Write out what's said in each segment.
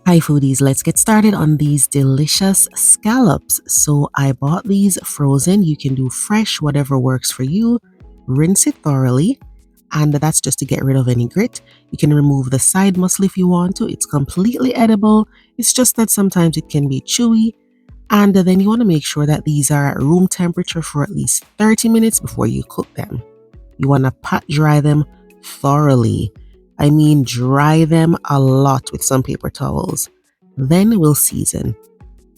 Hi foodies, let's get started on these delicious scallops. So I bought these frozen. You can do fresh, whatever works for you. Rinse it thoroughly, and that's just to get rid of any grit. You can remove the side muscle if you want to. It's completely edible. It's just that sometimes it can be chewy. And then you want to make sure that these are at room temperature for at least 30 minutes before you cook them. You want to pat dry them thoroughly. I mean, dry them a lot with some paper towels. Then we'll season.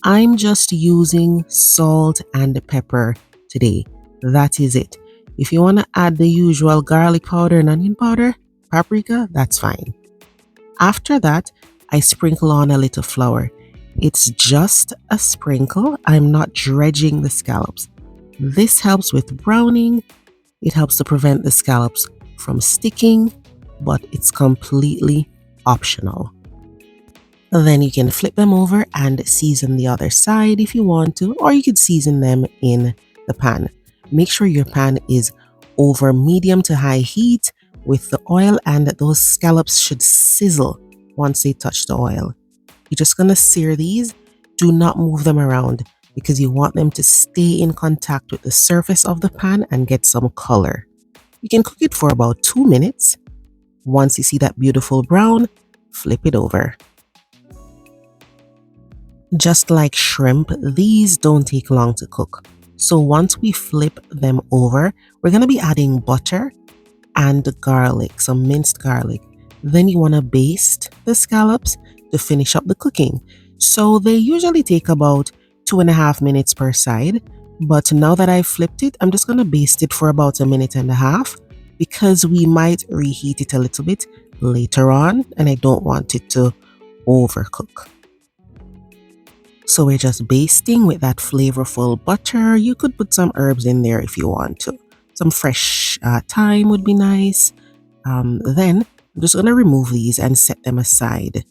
I'm just using salt and pepper today. That is it. If you want to add the usual garlic powder and onion powder, paprika, that's fine. After that, I sprinkle on a little flour. It's just a sprinkle. I'm not dredging the scallops. This helps with browning. It helps to prevent the scallops from sticking, but it's completely optional. Then you can flip them over and season the other side if you want to, or you could season them in the pan. Make sure your pan is over medium to high heat with the oil, and those scallops should sizzle once they touch the oil. You're just going to sear these. Do not move them around because you want them to stay in contact with the surface of the pan and get some color. You can cook it for about 2 minutes. Once you see that beautiful brown, flip it over. Just like shrimp, these don't take long to cook. So once we flip them over, we're going to be adding butter and garlic, some minced garlic. Then you want to baste the scallops to finish up the cooking. So they usually take about 2.5 minutes per side. But now that I've flipped it, I'm just going to baste it for about 1.5 minutes because we might reheat it a little bit later on and I don't want it to overcook. So we're just basting with that flavorful butter. You could put some herbs in there if you want to. Some fresh thyme would be nice. Then I'm just going to remove these and set them aside.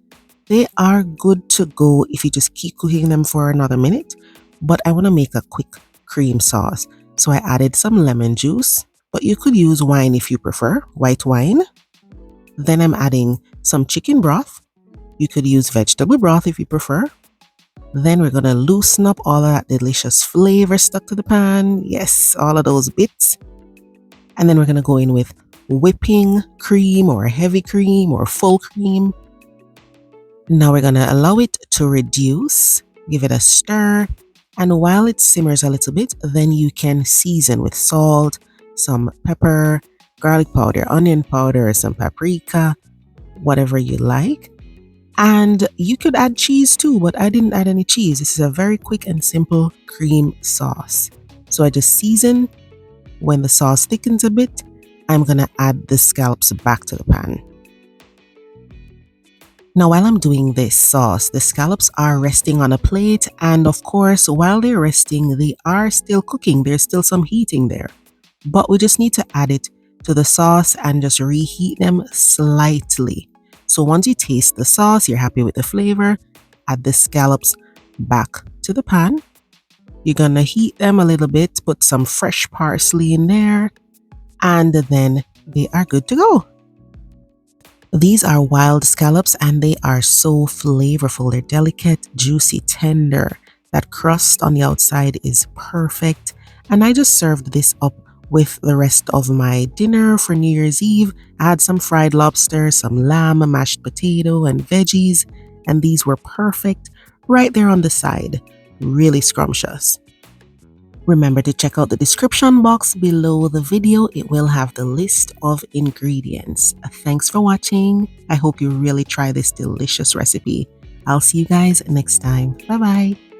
They are good to go if you just keep cooking them for another minute. But I want to make a quick cream sauce. So I added some lemon juice, but you could use wine if you prefer, white wine. Then I'm adding some chicken broth. You could use vegetable broth if you prefer. Then we're going to loosen up all of that delicious flavor stuck to the pan. Yes, all of those bits. And then we're going to go in with whipping cream or heavy cream or full cream. Now we're going to allow it to reduce, give it a stir. And while it simmers a little bit, then you can season with salt, some pepper, garlic powder, onion powder, some paprika, whatever you like. And you could add cheese too, but I didn't add any cheese. This is a very quick and simple cream sauce. So I just season. When the sauce thickens a bit, I'm going to add the scallops back to the pan. Now, while I'm doing this sauce, the scallops are resting on a plate. And of course, while they're resting, they are still cooking. There's still some heating there. But we just need to add it to the sauce and just reheat them slightly. So once you taste the sauce, you're happy with the flavor, add the scallops back to the pan. You're going to heat them a little bit, put some fresh parsley in there, and then they are good to go. These are wild scallops and they are so flavorful. They're delicate, juicy, tender. That crust on the outside is perfect. And I just served this up with the rest of my dinner for New Year's Eve. I had some fried lobster, some lamb, mashed potato, and veggies, and these were perfect right there on the side. Really scrumptious. Remember to check out the description box below the video. It will have the list of ingredients. Thanks for watching. I hope you really try this delicious recipe. I'll see you guys next time. Bye bye.